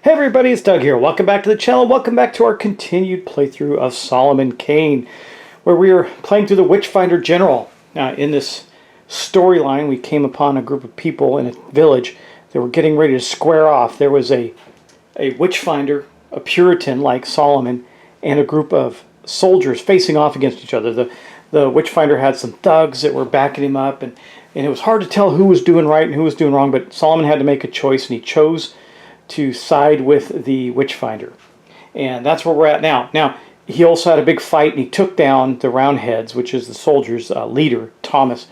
Hey everybody, it's Doug here. Welcome back to the channel. Welcome back to our continued playthrough of Solomon Kane, where we are playing through the Witchfinder General. In this storyline, we came upon a group of people in a village that were getting ready to square off. There was a Witchfinder, a Puritan like Solomon, and a group of soldiers facing off against each other. The Witchfinder had some thugs that were backing him up, and it was hard to tell who was doing right and who was doing wrong, but Solomon had to make a choice, and he chose to side with the Witchfinder. And that's where we're at now. Now, he also had a big fight, and he took down the Roundheads, which is the soldiers' leader, Thomas,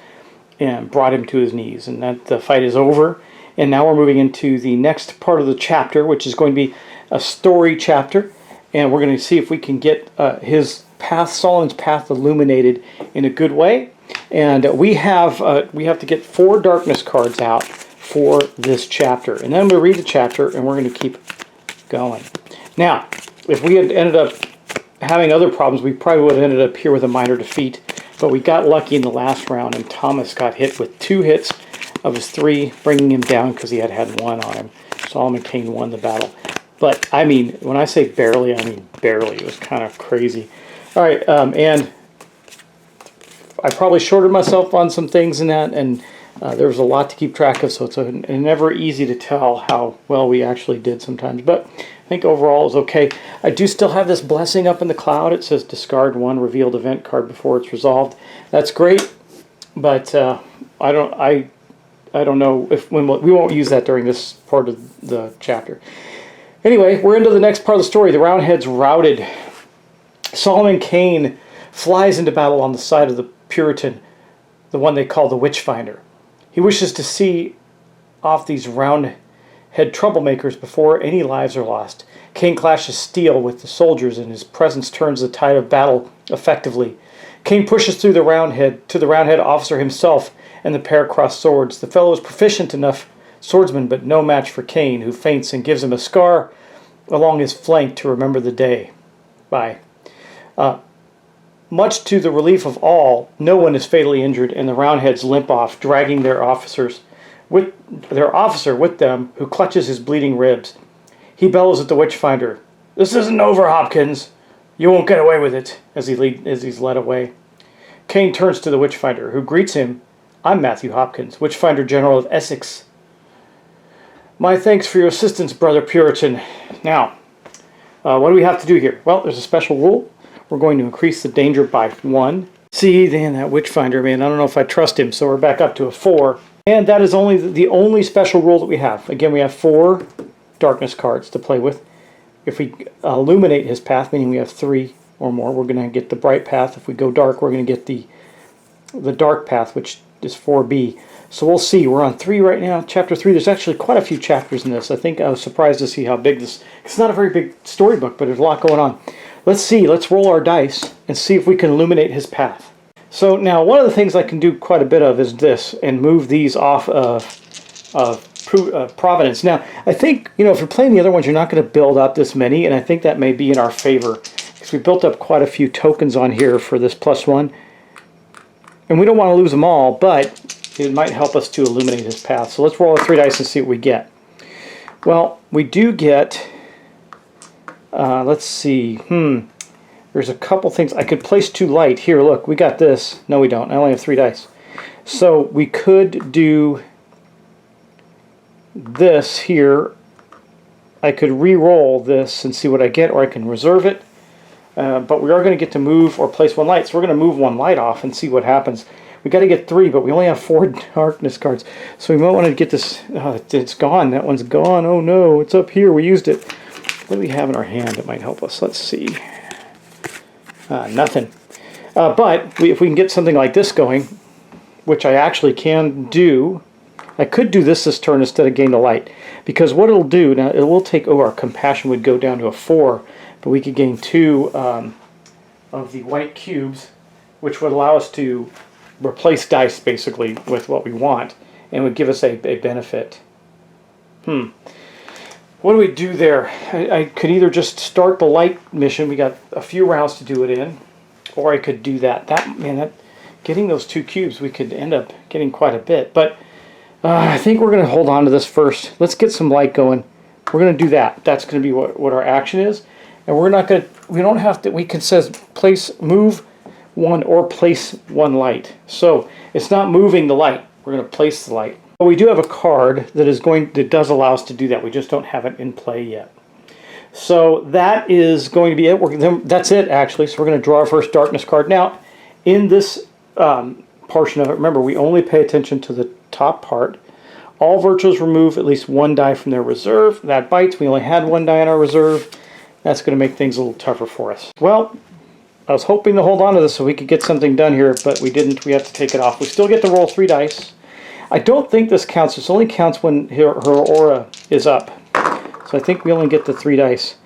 and brought him to his knees. And that the fight is over. And now we're moving into the next part of the chapter, which is going to be a story chapter. And we're going to see if we can get his path, Solomon's path, illuminated in a good way. And we have to get 4 darkness cards out for this chapter, and then I'm going to read the chapter and we're going to keep going. Now, if we had ended up having other problems, we probably would have ended up here with a minor defeat, but we got lucky in the last round, and Thomas got hit with 2 hits of his 3, bringing him down because he had 1 on him. Solomon Kane won the battle, but I mean, when I say barely, I mean barely. It was kind of crazy. All right, and I probably shorted myself on some things in that, and there was a lot to keep track of, so it's never easy to tell how well we actually did sometimes. But I think overall it was okay. I do still have this blessing up in the cloud. It says discard 1 revealed event card before it's resolved. That's great, but I don't know if we won't use that during this part of the chapter. Anyway, we're into the next part of the story. The Roundheads routed. Solomon Kane flies into battle on the side of the Puritan, the one they call the Witchfinder. He wishes to see off these Roundhead troublemakers before any lives are lost. Kane clashes steel with the soldiers, and his presence turns the tide of battle effectively. Kane pushes through the Roundhead to the Roundhead officer himself, and the pair cross swords. The fellow is proficient enough swordsman, but no match for Kane, who faints and gives him a scar along his flank to remember the day. Bye. Much to the relief of all, no one is fatally injured, and the Roundheads limp off, dragging their officer with them, who clutches his bleeding ribs. He bellows at the Witchfinder, "This isn't over, Hopkins. You won't get away with it," as he's led away. Kane turns to the Witchfinder, who greets him. "I'm Matthew Hopkins, Witchfinder General of Essex. My thanks for your assistance, Brother Puritan. Now, what do we have to do here? Well, there's a special rule. We're going to increase the danger by 1. See, then that Witchfinder, man, I don't know if I trust him, so we're back up to a 4. And that is only the only special rule that we have. Again, we have 4 darkness cards to play with. If we illuminate his path, meaning we have 3 or more, we're going to get the bright path. If we go dark, we're going to get the dark path, which is 4B. So we'll see. We're on 3 right now, chapter 3. There's actually quite a few chapters in this. I think I was surprised to see how big this... It's not a very big storybook, but there's a lot going on. Let's see. Let's roll our dice and see if we can illuminate his path. So now, one of the things I can do quite a bit of is this, and move these off of Providence. Now, I think, if you're playing the other ones, you're not going to build up this many, and I think that may be in our favor, because we built up quite a few tokens on here for this +1. And we don't want to lose them all, but it might help us to illuminate his path. So let's roll our 3 dice and see what we get. Well, we do get Let's see. There's a couple things. I could place 2 light. Here, look, we got this. No, we don't. I only have 3 dice. So we could do this here. I could re-roll this and see what I get, or I can reserve it. But we are going to get to move or place 1 light, so we're going to move 1 light off and see what happens. We got to get 3, but we only have 4 darkness cards, so we might want to get this. It's gone. That one's gone. Oh no, it's up here. We used it. What do we have in our hand that might help us? Let's see. Nothing. But if we can get something like this going, which I actually can do, I could do this turn instead of gain the light, because what it'll do now, it will take. Oh, our compassion would go down to a 4. But we could gain 2 of the white cubes, which would allow us to replace dice basically with what we want, and would give us a benefit. What do we do there? I could either just start the light mission. We got a few rounds to do it in, or I could do that. Getting those 2 cubes, we could end up getting quite a bit. But I think we're going to hold on to this first. Let's get some light going. We're going to do that. That's going to be what our action is. And we're not going to, we don't have to, we can says move 1 or place 1 light. So it's not moving the light. We're going to place the light. But we do have a card that does allow us to do that. We just don't have it in play yet. So that is going to be it. That's it actually. So we're going to draw our first darkness card. Now in this portion of it, remember we only pay attention to the top part. All virtues remove at least 1 die from their reserve. That bites. We only had 1 die in our reserve. That's going to make things a little tougher for us. Well, I was hoping to hold on to this so we could get something done here, but we didn't. We have to take it off. We still get to roll 3 dice. I don't think this counts. This only counts when her aura is up. So I think we only get the 3 dice.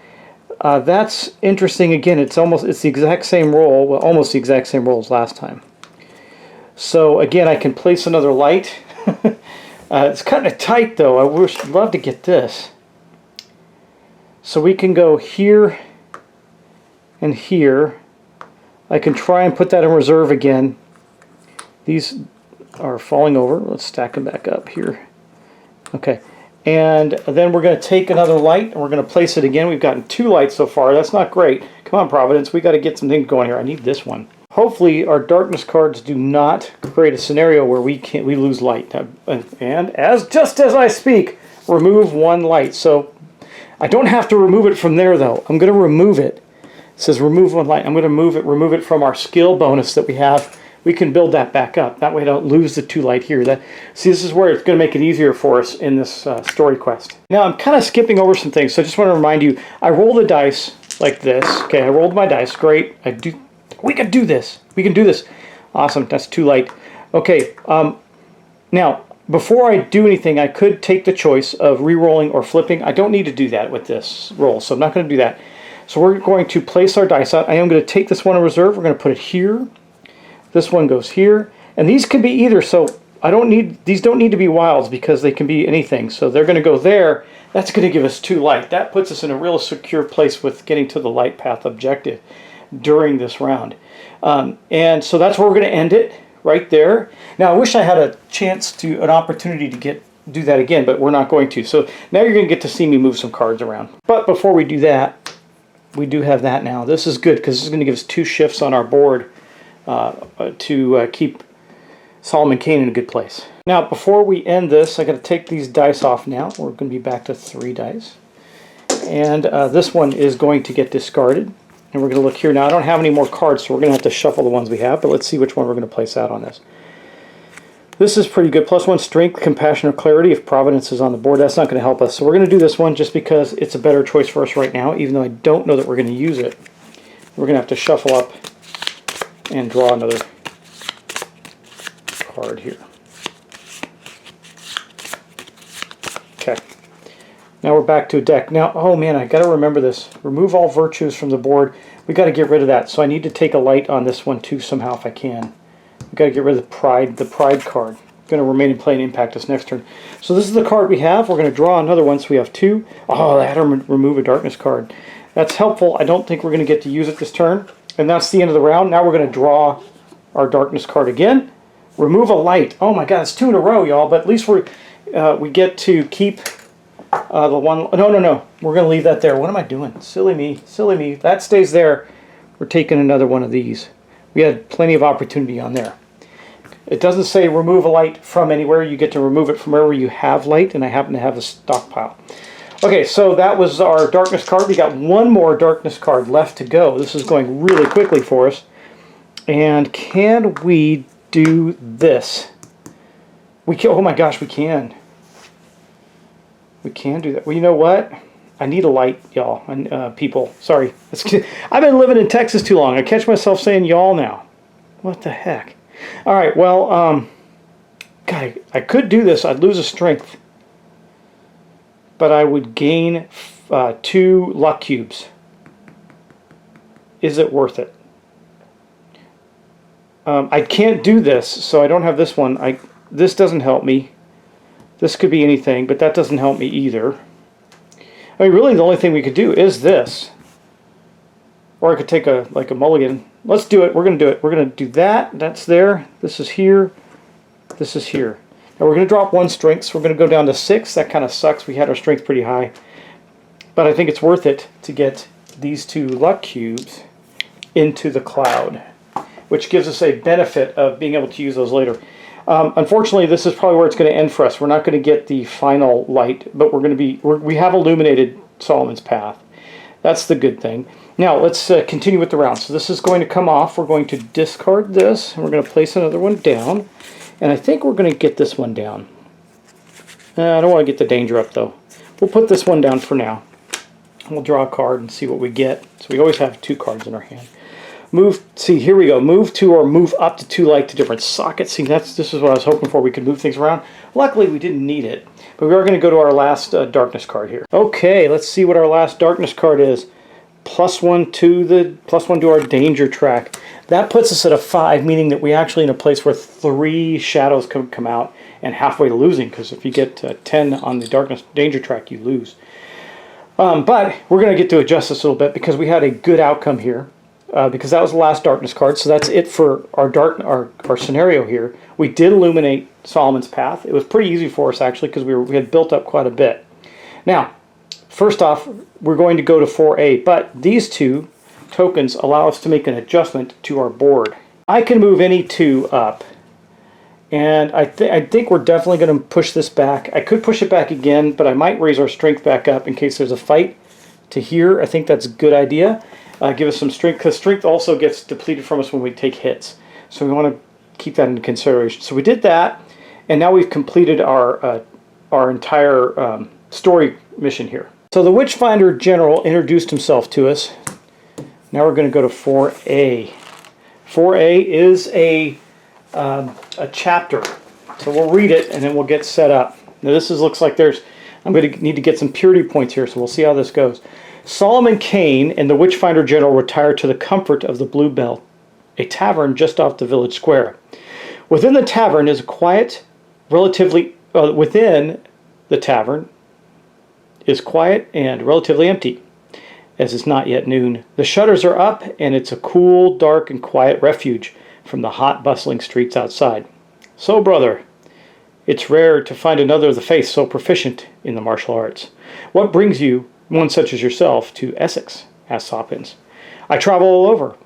That's interesting. Again, it's the exact same roll. Well, almost the exact same roll as last time. So again, I can place another light. It's kind of tight though. I'd love to get this. So we can go here and here. I can try and put that in reserve again. These are falling over. Let's stack them back up here. Okay. And then we're going to take another light and we're going to place it again. We've gotten 2 lights so far. That's not great. Come on, Providence. We got to get some things going here. I need this one. Hopefully our darkness cards do not create a scenario where we lose light. And just as I speak, remove 1 light. So I don't have to remove it from there though. I'm going to remove it. It says remove 1 light. I'm going to remove it from our skill bonus that we have. We can build that back up. That way I don't lose the 2 light here. See, this is where it's going to make it easier for us in this story quest. Now I'm kind of skipping over some things, so I just want to remind you, I roll the dice like this. Okay, I rolled my dice. Great. We can do this. We can do this. Awesome. That's 2 light. Okay. Now, before I do anything, I could take the choice of re-rolling or flipping. I don't need to do that with this roll, so I'm not going to do that. So we're going to place our dice out. I am going to take this one in reserve. We're going to put it here. This one goes here. And these can be either, so these don't need to be wilds because they can be anything. So they're going to go there. That's going to give us 2 light. That puts us in a real secure place with getting to the light path objective during this round. And so that's where we're going to end it. Right there. Now I wish I had an opportunity to do that again, but we're not going to. So now you're going to get to see me move some cards around. But before we do that, we do have that now. This is good because this is going to give us 2 shifts on our board to keep Solomon Kane in a good place. Now before we end this, I got to take these dice off now. We're going to be back to 3 dice. And this one is going to get discarded. And we're going to look here now. I don't have any more cards, so we're going to have to shuffle the ones we have, but let's see which one we're going to place out on this. This is pretty good. +1 strength, compassion, or clarity if Providence is on the board. That's not going to help us. So we're going to do this one just because it's a better choice for us right now, even though I don't know that we're going to use it. We're going to have to shuffle up and draw another card here. Okay. Now we're back to a deck. Now, oh man, I got to remember this. Remove all virtues from the board. We got to get rid of that. So I need to take a light on this one too somehow if I can. We got to get rid of the pride card. Going to remain in play and impact us next turn. So this is the card we have. We're going to draw another one. So we have 2. Oh, I had to remove a darkness card. That's helpful. I don't think we're going to get to use it this turn. And that's the end of the round. Now we're going to draw our darkness card again. Remove a light. Oh my God, it's 2 in a row, y'all. But at least we get to keep The one, no. We're going to leave that there. What am I doing? Silly me, silly me. That stays there. We're taking another one of these. We had plenty of opportunity on there. It doesn't say remove a light from anywhere. You get to remove it from wherever you have light, and I happen to have a stockpile. Okay, so that was our darkness card. We got one more darkness card left to go. This is going really quickly for us. And can we do this? We can. Oh my gosh, we can. We can do that. Well, you know what? I need a light, y'all, and people. Sorry. I've been living in Texas too long. I catch myself saying y'all now. What the heck? All right, well, God, I could do this. I'd lose a strength. But I would gain 2 luck cubes. Is it worth it? I can't do this, so I don't have this one. This doesn't help me. This could be anything, but that doesn't help me either. I mean, really, the only thing we could do is this. Or I could take a mulligan. Let's do it. We're going to do it. We're going to do that. That's there. This is here. This is here. Now we're going to drop 1 strength, so we're going to go down to 6. That kind of sucks. We had our strength pretty high. But I think it's worth it to get these 2 luck cubes into the cloud, which gives us a benefit of being able to use those later. Unfortunately, this is probably where it's going to end for us. We're not going to get the final light, but we have illuminated Solomon's path. That's the good thing. Now, let's continue with the round. So this is going to come off. We're going to discard this, and we're going to place another one down. And I think we're going to get this one down. I don't want to get the danger up, though. We'll put this one down for now. We'll draw a card and see what we get. So we always have 2 cards in our hand. See, here we go. Move to or move up to 2 light to different sockets. See, this is what I was hoping for. We could move things around. Luckily, we didn't need it. But we are going to go to our last darkness card here. Okay, let's see what our last darkness card is. +1 to our danger track. That puts us at a 5, meaning that we're actually in a place where 3 shadows come out and halfway to losing, because if you get 10 on the darkness danger track, you lose. But we're going to get to adjust this a little bit because we had a good outcome here. Because that was the last darkness card, so that's it for our scenario here. We did illuminate Solomon's path. It was pretty easy for us, actually, because we had built up quite a bit. Now, first off, we're going to go to 4A, but these 2 tokens allow us to make an adjustment to our board. I can move any 2 up, and I think we're definitely going to push this back. I could push it back again, but I might raise our strength back up in case there's a fight to here. I think that's a good idea. Give us some strength, because strength also gets depleted from us when we take hits. So we want to keep that into consideration. So we did that, and now we've completed our entire story mission here. So the Witchfinder General introduced himself to us. Now we're going to go to 4A. 4A is a chapter. So we'll read it, and then we'll get set up. Now this looks like I'm going to need to get some purity points here, so we'll see how this goes. Solomon Kane and the Witchfinder General retired to the comfort of the Blue Bell, a tavern just off the village square. Within the tavern is a quiet, within the tavern is quiet and relatively empty, as it's not yet noon. The shutters are up, and it's a cool, dark, and quiet refuge from the hot, bustling streets outside. So, brother, it's rare to find another of the faith so proficient in the martial arts. What brings you, one such as yourself, to Essex? Asked Hopkins. I travel all over,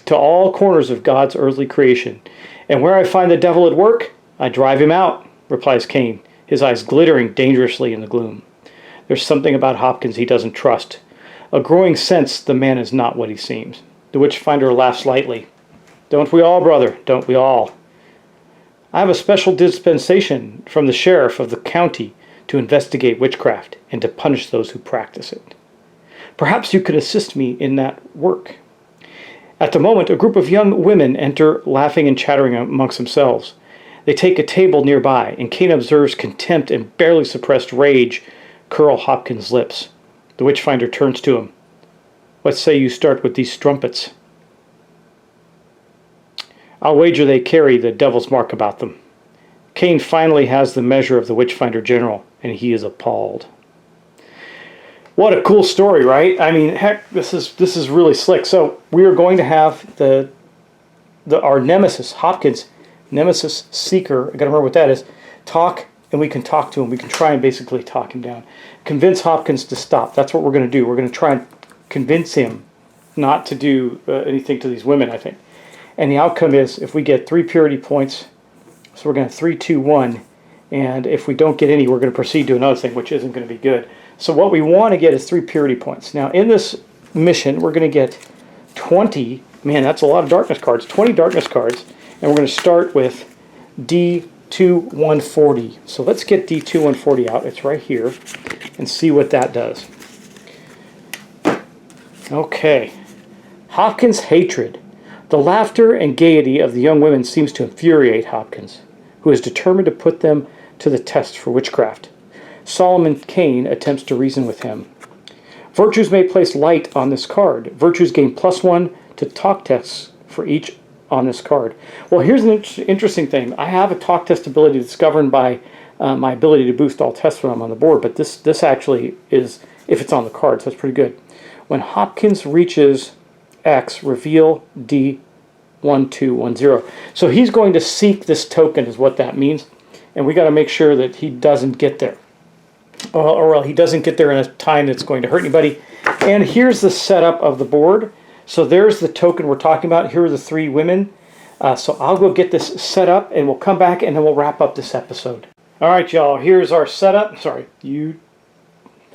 to all corners of God's earthly creation, and where I find the devil at work, I drive him out, replies Kane, his eyes glittering dangerously in the gloom. There's something about Hopkins he doesn't trust, a growing sense the man is not what he seems. The Witchfinder laughs lightly. Don't we all, brother? Don't we all? I have a special dispensation from the sheriff of the county to investigate witchcraft and to punish those who practice it. Perhaps you could assist me in that work. At the moment, a group of young women enter, laughing and chattering amongst themselves. They take a table nearby, and Kane observes contempt and barely suppressed rage curl Hopkins' lips. The Witchfinder turns to him. What say you start with these strumpets? I'll wager they carry the devil's mark about them. Kane finally has the measure of the Witchfinder General, and he is appalled. What a cool story, right? I mean, heck, this is really slick. So we are going to have our nemesis, Hopkins, nemesis seeker, I gotta remember what that is, talk, and we can talk to him. We can try and basically talk him down. convince Hopkins to stop. That's what we're going to do. We're going to try and convince him not to do anything to these women, I think. And the outcome is if we get 3 purity points, so we're going to 3, 2, 1. And if we don't get any, we're going to proceed to another thing, which isn't going to be good. So what we want to get is 3 purity points. Now, in this mission, we're going to get 20. Man, that's a lot of darkness cards. 20 darkness cards. And we're going to start with D2-140. So let's get D2-140 out. It's right here. And see what that does. Okay. Hopkins' hatred. The laughter and gaiety of the young women seems to infuriate Hopkins, who is determined to put them to the test for witchcraft. Solomon Kane attempts to reason with him. Virtues may place light on this card. Virtues gain +1 to talk tests for each on this card. Well, here's an interesting thing. I have a talk test ability that's governed by my ability to boost all tests when I'm on the board, but this actually is if it's on the card, so it's pretty good. When Hopkins reaches X, reveal D1210. So he's going to seek this token is what that means. And we got to make sure that he doesn't get there. Or he doesn't get there in a time that's going to hurt anybody. And here's the setup of the board. So there's the token we're talking about. Here are the 3 women. So I'll go get this set up and we'll come back and then we'll wrap up this episode. All right, y'all. Here's our setup. Sorry, you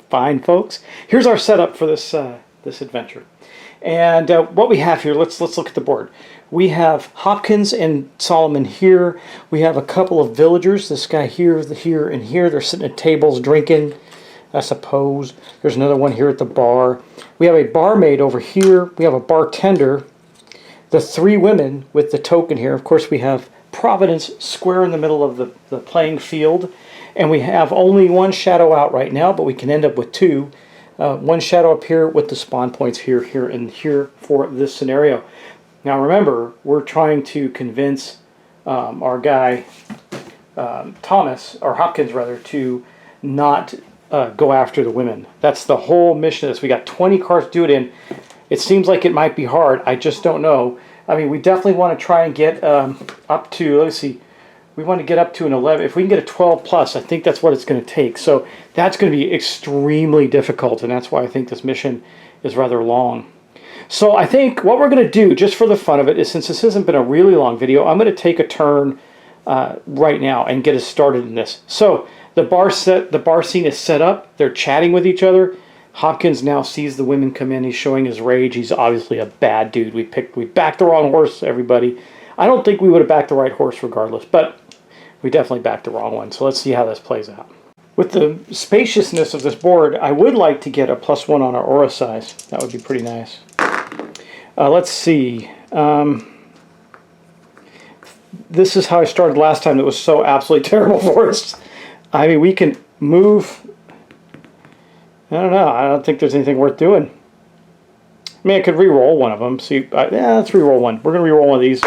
fine folks. Here's our setup for this this adventure. And what we have here, let's look at the board. We have Hopkins and Solomon here. We have a couple of villagers. This guy here, here, and here. They're sitting at tables drinking, I suppose. There's another one here at the bar. We have a barmaid over here. We have a bartender. The 3 women with the token here. Of course, we have Providence square in the middle of the playing field. And we have only 1 shadow out right now, but we can end up with 2. 1 shadow up here with the spawn points here, here, and here for this scenario. Now remember, we're trying to convince our guy, Thomas, or Hopkins rather, to not go after the women. That's the whole mission of this. We got 20 cards to do it in. It seems like it might be hard. I just don't know. I mean, we definitely want to try and get up to, let's see, we want to get up to an 11. If we can get a 12 plus, I think that's what it's going to take. So that's going to be extremely difficult, and that's why I think this mission is rather long. So I think what we're going to do, just for the fun of it, is since this hasn't been a really long video, I'm going to take a turn right now and get us started in this. So the bar scene is set up. They're chatting with each other. Hopkins now sees the women come in. He's showing his rage. He's obviously a bad dude. We backed the wrong horse, everybody. I don't think we would have backed the right horse regardless, but we definitely backed the wrong one. So let's see how this plays out. With the spaciousness of this board, I would like to get a +1 on our aura size. That would be pretty nice. Let's see. This is how I started last time. It was so absolutely terrible for us. I mean, we can move. I don't know. I don't think there's anything worth doing. I mean, I could re-roll one of them. See, let's re-roll one. We're going to re-roll one of these.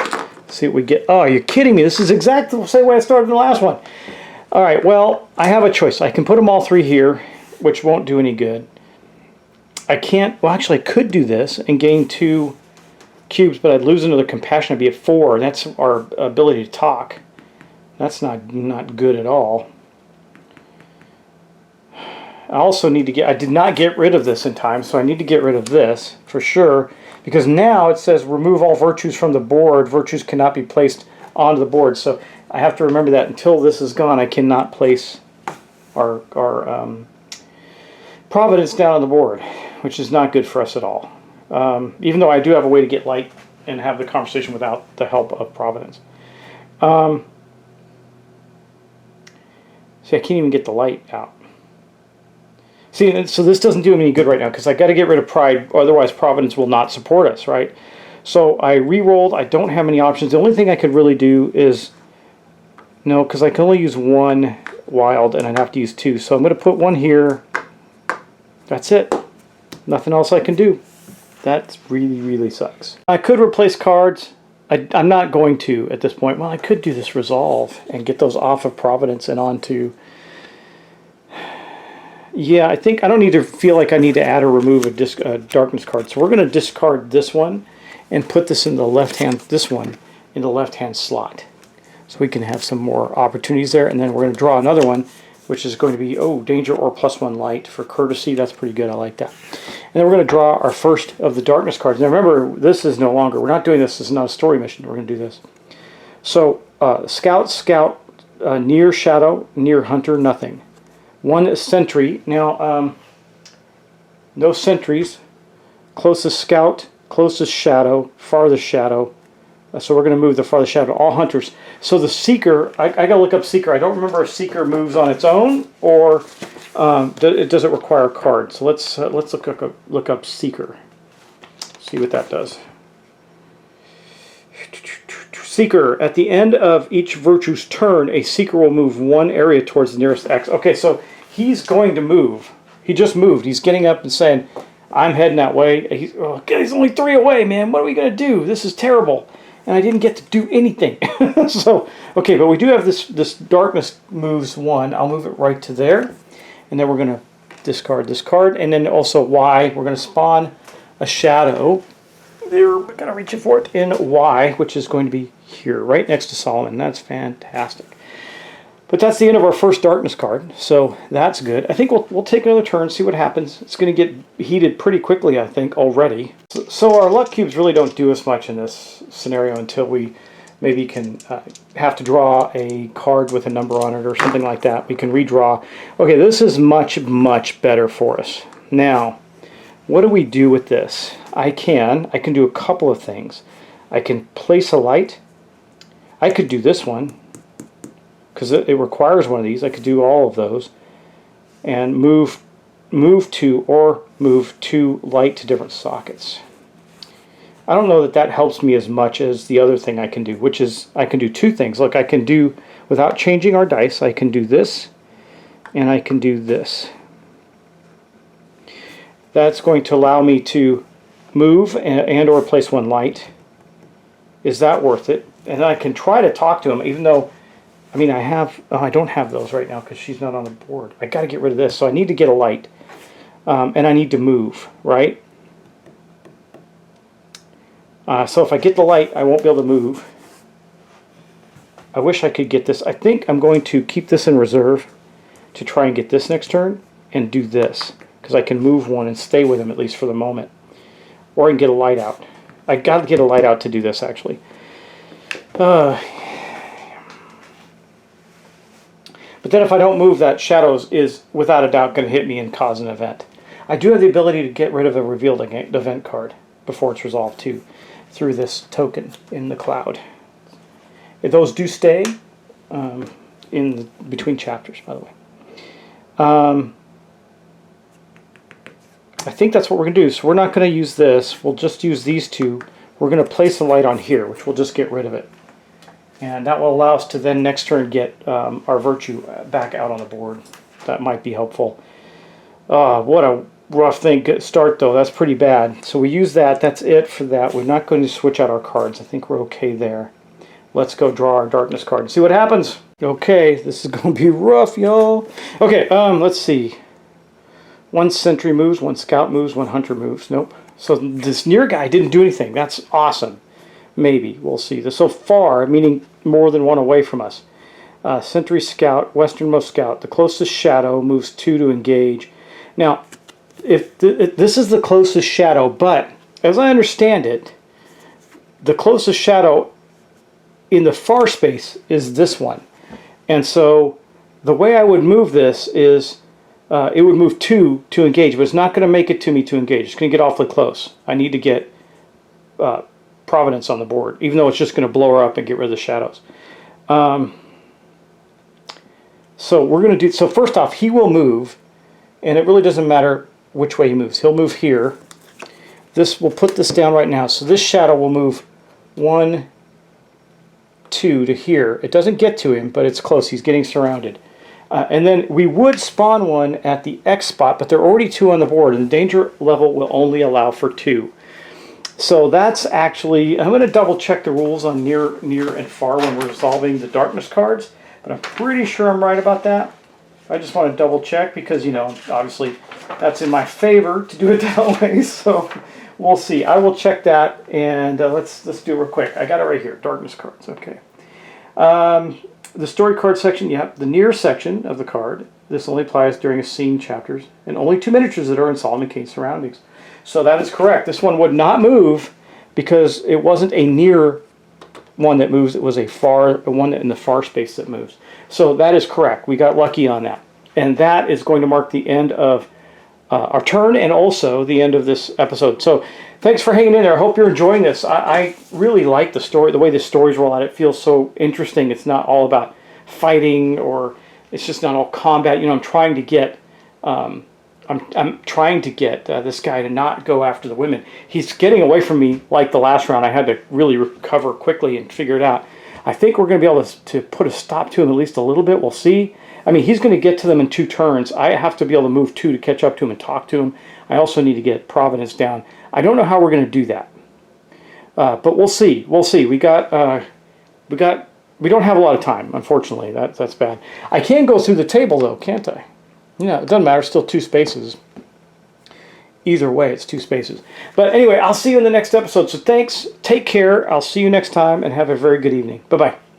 See what we get. Oh, you're kidding me. This is exactly the same way I started in the last one. All right, well, I have a choice. I can put them all 3 here, which won't do any good. I can't, well, actually, I could do this and gain 2 cubes, but I'd lose another compassion. I'd be at 4. That's our ability to talk. That's not good at all. I also need to get, I did not get rid of this in time, so I need to get rid of this for sure, because now it says remove all virtues from the board. Virtues cannot be placed onto the board, so I have to remember that until this is gone, I cannot place our Providence down on the board, which is not good for us at all. Even though I do have a way to get light and have the conversation without the help of Providence. See, I can't even get the light out. See, so this doesn't do me any good right now because I got to get rid of Pride, otherwise Providence will not support us, right? So I re-rolled. I don't have any options. The only thing I could really do is, no, because I can only use 1 wild and I'd have to use 2. So I'm going to put 1 here. That's it. Nothing else I can do. That really, really sucks. I could replace cards. I'm not going to at this point. Well, I could do this resolve and get those off of Providence and onto... Yeah, I think I don't need to feel like I need to add or remove a darkness card. So we're going to discard this one and put this in the left-hand, this one in the left-hand slot. So we can have some more opportunities there. And then we're going to draw another one which is going to be, oh, danger or +1 light for courtesy. That's pretty good. I like that. And then we're going to draw our first of the darkness cards. Now remember, this is no longer, we're not doing this. This is not a story mission. We're going to do this. So scout, near shadow, near hunter, nothing. 1 sentry. Now, no sentries. Closest scout, closest shadow, farthest shadow. So we're going to move the farthest shadow, all hunters. So the seeker, I got to look up seeker. I don't remember if seeker moves on its own or does it require a card. So let's look up seeker. See what that does. Seeker, at the end of each virtue's turn, a seeker will move 1 area towards the nearest X. Okay, so he's going to move. He just moved. He's getting up and saying, I'm heading that way. He's only 3 away, man. What are we going to do? This is terrible. And I didn't get to do anything. So, okay, but we do have this darkness moves 1. I'll move it right to there. And then we're going to discard this card. And then also Y, we're going to spawn a shadow. There, we're going to reach for it in Y, which is going to be here, right next to Solomon. That's fantastic. But that's the end of our first darkness card, so that's good. I think we'll take another turn, see what happens. It's going to get heated pretty quickly, I think, already. So our luck cubes really don't do us much in this scenario until we maybe can have to draw a card with a number on it or something like that. We can redraw. Okay, this is much, much better for us. Now, what do we do with this? I can do a couple of things. I can place a light. I could do this one, because it requires one of these. I could do all of those and move 2 light to different sockets. I don't know that helps me as much as the other thing I can do, which is I can do 2 things. Look, I can do, without changing our dice, I can do this and I can do this. That's going to allow me to move and or place 1 light. Is that worth it? And I can try to talk to him, even though I mean, I don't have those right now because she's not on the board. I got to get rid of this, so I need to get a light. And I need to move, right? So if I get the light, I won't be able to move. I wish I could get this. I think I'm going to keep this in reserve to try and get this next turn and do this, because I can move 1 and stay with him at least for the moment. Or I can get a light out. I got to get a light out to do this, actually. But then if I don't move, that shadows is without a doubt going to hit me and cause an event. I do have the ability to get rid of a revealed event card before it's resolved too, through this token in the cloud. If those do stay between chapters, by the way. I think that's what we're going to do. So we're not going to use this. We'll just use these 2. We're going to place a light on here, which will just get rid of it. And that will allow us to then next turn get our virtue back out on the board. That might be helpful. What a rough thing start, though. That's pretty bad. So we use that. That's it for that. We're not going to switch out our cards. I think we're okay there. Let's go draw our darkness card and see what happens. Okay, this is going to be rough, y'all. Okay, let's see. 1 sentry moves, 1 scout moves, 1 hunter moves. Nope. So this near guy didn't do anything. That's awesome. Maybe. We'll see. So far, meaning more than 1 away from us. Sentry scout, westernmost scout. The closest shadow moves 2 to engage. Now, if this is the closest shadow, but as I understand it, the closest shadow in the far space is this one. And so the way I would move this is it would move 2 to engage, but it's not going to make it to me to engage. It's going to get awfully close. I need to get Providence on the board, even though it's just going to blow her up and get rid of the shadows. So we're going to do, so first off, he will move, and it really doesn't matter which way he moves. He'll move here. We'll put this down right now. So this shadow will move 1, 2 to here. It doesn't get to him, but it's close. He's getting surrounded. And then we would spawn 1 at the X spot, but there are already 2 on the board, and the danger level will only allow for 2. So that's actually, I'm going to double check the rules on near, and far when we're resolving the darkness cards, but I'm pretty sure I'm right about that. I just want to double check because, you know, obviously that's in my favor to do it that way, so we'll see. I will check that, and let's do it real quick. I got it right here, darkness cards, okay. The story card section, you have the near section of the card, This only applies during a scene chapters, and only 2 miniatures that are in Solomon Kane's surroundings. So that is correct. This one would not move because it wasn't a near one that moves. It was a one in the far space that moves. So that is correct. We got lucky on that. And that is going to mark the end of our turn and also the end of this episode. So thanks for hanging in there. I hope you're enjoying this. I really like the story, the way the stories roll out. It feels so interesting. It's not all about fighting, or it's just not all combat. You know, I'm trying to get this guy to not go after the women. He's getting away from me like the last round. I had to really recover quickly and figure it out. I think we're going to be able to put a stop to him at least a little bit. We'll see. I mean, he's going to get to them in 2 turns. I have to be able to move 2 to catch up to him and talk to him. I also need to get Providence down. I don't know how we're going to do that, but we'll see. We'll see. We don't have a lot of time, unfortunately. That's bad. I can go through the table though, can't I? Yeah, it doesn't matter. Still 2 spaces. Either way, it's 2 spaces. But anyway, I'll see you in the next episode. So thanks. Take care. I'll see you next time, and have a very good evening. Bye-bye.